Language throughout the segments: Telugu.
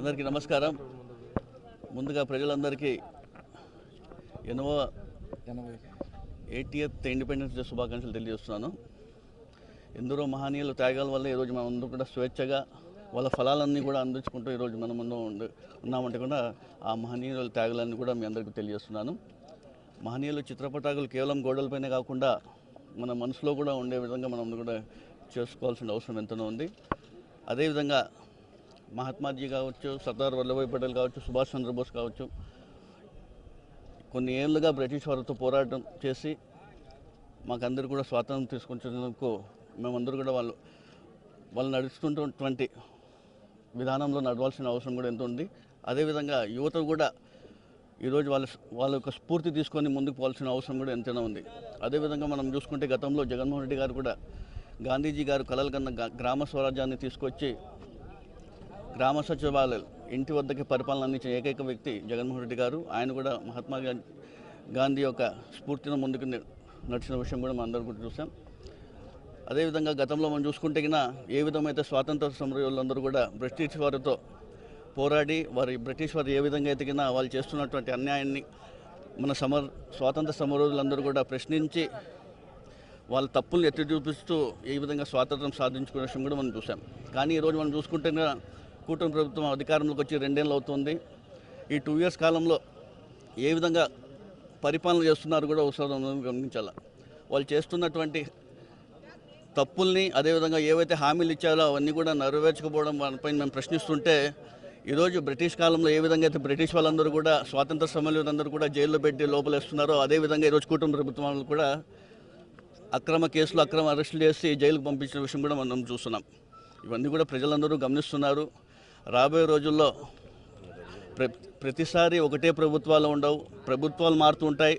అందరికీ నమస్కారం. ముందుగా ప్రజలందరికీ 80th ఇండిపెండెన్స్ డే శుభాకాంక్షలు తెలియజేస్తున్నాను. ఎందరో మహనీయుల త్యాగాల వల్ల ఈరోజు మనం అందరూ కూడా స్వేచ్ఛగా వాళ్ళ ఫలాలన్నీ కూడా అందించుకుంటూ ఈరోజు మన ముందు ఉన్నామంటే కూడా ఆ మహనీయుల త్యాగాలన్నీ కూడా మీ అందరికీ తెలియజేస్తున్నాను. మహనీయుల చిత్రపటాలు కేవలం గోడలపైనే కాకుండా మన మనసులో కూడా ఉండే విధంగా మనం కూడా చేసుకోవాల్సిన అవసరం ఎంతనో ఉంది. అదేవిధంగా మహాత్మాజీ కావచ్చు, సర్దార్ వల్లభాయ్ పటేల్ కావచ్చు, సుభాష్ చంద్రబోస్ కావచ్చు, కొన్ని ఏళ్ళుగా బ్రిటిష్ వారితో పోరాటం చేసి మాకందరూ కూడా స్వాతంత్రం తీసుకొచ్చేందుకు మేమందరూ కూడా వాళ్ళు నడుస్తున్నటువంటి విధానంలో నడవాల్సిన అవసరం కూడా ఎంత ఉంది. అదేవిధంగా యువత కూడా ఈరోజు వాళ్ళ యొక్క స్ఫూర్తి తీసుకొని ముందుకు పోవాల్సిన అవసరం కూడా ఎంతైనా ఉంది. అదేవిధంగా మనం చూసుకుంటే గతంలో జగన్మోహన్ రెడ్డి గారు కూడా గాంధీజీ గారు కలలు కన్న గ్రామ స్వరాజ్యాన్ని తీసుకొచ్చి గ్రామ సచివాలయాలు ఇంటి వద్దకి పరిపాలన అందించిన ఏకైక వ్యక్తి జగన్మోహన్ రెడ్డి గారు. ఆయన కూడా మహాత్మా గాంధీ యొక్క స్ఫూర్తిని ముందుకు నడిచిన విషయం కూడా మనం అందరూ కూడా చూసాం. అదేవిధంగా గతంలో మనం చూసుకుంటే ఏ విధమైతే స్వాతంత్ర సమరయోధులందరూ కూడా బ్రిటిష్ వారితో పోరాడి బ్రిటిష్ వారు ఏ విధంగా అయితే వాళ్ళు చేస్తున్నటువంటి అన్యాయాన్ని మన స్వాతంత్ర సమరయోధులందరూ కూడా ప్రశ్నించి వాళ్ళ తప్పులు ఎత్తి చూపిస్తూ ఏ విధంగా స్వాతంత్రం సాధించుకునే విషయం కూడా మనం చూసాం. కానీ ఈరోజు మనం చూసుకుంటే కూటమి ప్రభుత్వం అధికారంలోకి వచ్చి 2 ఏళ్ళు అవుతుంది. ఈ 2 years కాలంలో ఏ విధంగా పరిపాలన చేస్తున్నారు కూడా ఒకసారి గమనించాలి. వాళ్ళు చేస్తున్నటువంటి తప్పుల్ని, అదేవిధంగా ఏవైతే హామీలు ఇచ్చారో అవన్నీ కూడా నెరవేర్చకపోవడం వాళ్ళపైన మేము ప్రశ్నిస్తుంటే, ఈరోజు బ్రిటిష్ కాలంలో ఏ విధంగా అయితే బ్రిటిష్ వాళ్ళందరూ కూడా స్వాతంత్ర సమరయోధులందరూ కూడా జైల్లో పెట్టి లోపలేస్తున్నారో, అదేవిధంగా ఈరోజు కూటమి ప్రభుత్వం కూడా అక్రమ కేసులు, అక్రమ అరెస్టులు చేసి జైలుకు పంపించిన విషయం కూడా మనం చూస్తున్నాం. ఇవన్నీ కూడా ప్రజలందరూ గమనిస్తున్నారు. రాబోయే రోజుల్లో ప్రతిసారి ఒకటే ప్రభుత్వాలు ఉండవు, ప్రభుత్వాలు మారుతూ ఉంటాయి.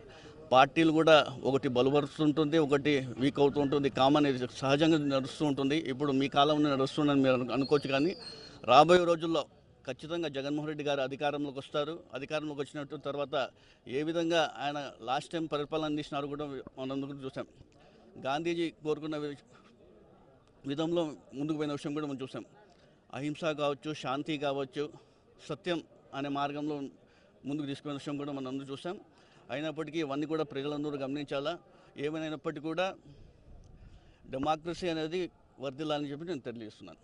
పార్టీలు కూడా ఒకటి బలపరుస్తుంటుంది, ఒకటి వీక్ అవుతూ ఉంటుంది. కామన్ సహజంగా నడుస్తూ ఉంటుంది. ఇప్పుడు మీ కాలంలో నడుస్తుందని మీరు అనుకోవచ్చు. కానీ రాబోయే రోజుల్లో ఖచ్చితంగా జగన్మోహన్ రెడ్డి గారు అధికారంలోకి వస్తారు. అధికారంలోకి వచ్చినట్టు తర్వాత ఏ విధంగా ఆయన లాస్ట్ టైం పరిపాలన అందించినారు కూడా మనందరూ చూసాం. గాంధీజీ కోరుకున్న విధంలో ముందుకు పోయిన విషయం కూడా మనం చూసాం. అహింస కావచ్చు, శాంతి కావచ్చు, సత్యం అనే మార్గంలో ముందుకు తీసుకునే విషయం కూడా మనం అందరూ చూసాం. అయినప్పటికీ ఇవన్నీ కూడా ప్రజలందరూ గమనించాలా. ఏమైనప్పటికీ కూడా డెమోక్రసీ అనేది వర్ధిల్లాలని చెప్పి నేను తెలియజేస్తున్నాను.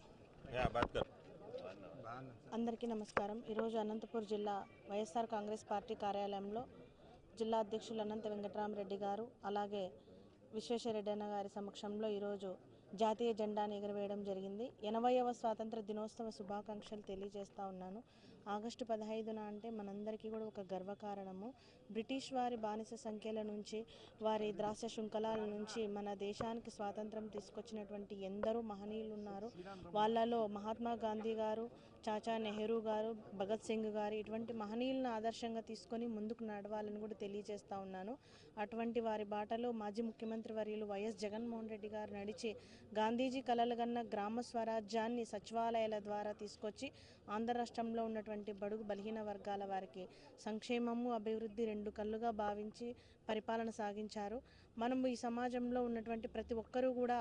అందరికీ నమస్కారం. ఈరోజు అనంతపురం జిల్లా వైఎస్ఆర్ కాంగ్రెస్ పార్టీ కార్యాలయంలో జిల్లా అధ్యక్షులు అనంత వెంకటరామరెడ్డి గారు, అలాగే విశ్వేశ్వరరెడ్డి అన్న గారి సమక్షంలో ఈరోజు జాతీయ జెండాను ఎగురవేయడం జరిగింది. 80వ స్వాతంత్ర దినోత్సవ శుభాకాంక్షలు తెలియజేస్తూ ఉన్నాను. ఆగస్టు 15న అంటే మనందరికీ కూడా ఒక గర్వకారణము. బ్రిటిష్ వారి బానిస సంఖ్యల నుంచి, వారి దాస్య శృంఖలాల నుంచి మన దేశానికి స్వాతంత్రం తీసుకొచ్చినటువంటి ఎందరో మహనీయులు ఉన్నారు. వాళ్ళలో మహాత్మా గాంధీ గారు, చాచా నెహ్రూ గారు, భగత్ సింగ్ గారు, ఇటువంటి మహనీయులను ఆదర్శంగా తీసుకొని ముందుకు నడవాలని కూడా తెలియజేస్తూ ఉన్నాను. అటువంటి వారి బాటలో మాజీ ముఖ్యమంత్రి వర్యులు వైఎస్ జగన్మోహన్ రెడ్డి గారు నడిచి గాంధీజీ కలలుగన్న గ్రామ స్వరాజ్యాన్ని సచివాలయాల ద్వారా తీసుకొచ్చి ఆంధ్ర రాష్ట్రంలో ఉన్నటువంటి బడుగు బలహీన వర్గాల వారికి సంక్షేమము, అభివృద్ధి 2 కళ్ళుగా భావించి పరిపాలన సాగించారు. మనం ఈ సమాజంలో ఉన్నటువంటి ప్రతి ఒక్కరూ కూడా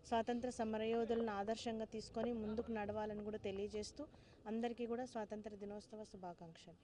స్వాతంత్ర సమరయోధులను ఆదర్శంగా తీసుకొని ముందుకు నడవాలని కూడా తెలియజేస్తూ అందరికీ కూడా స్వాతంత్ర దినోత్సవ శుభాకాంక్షలు.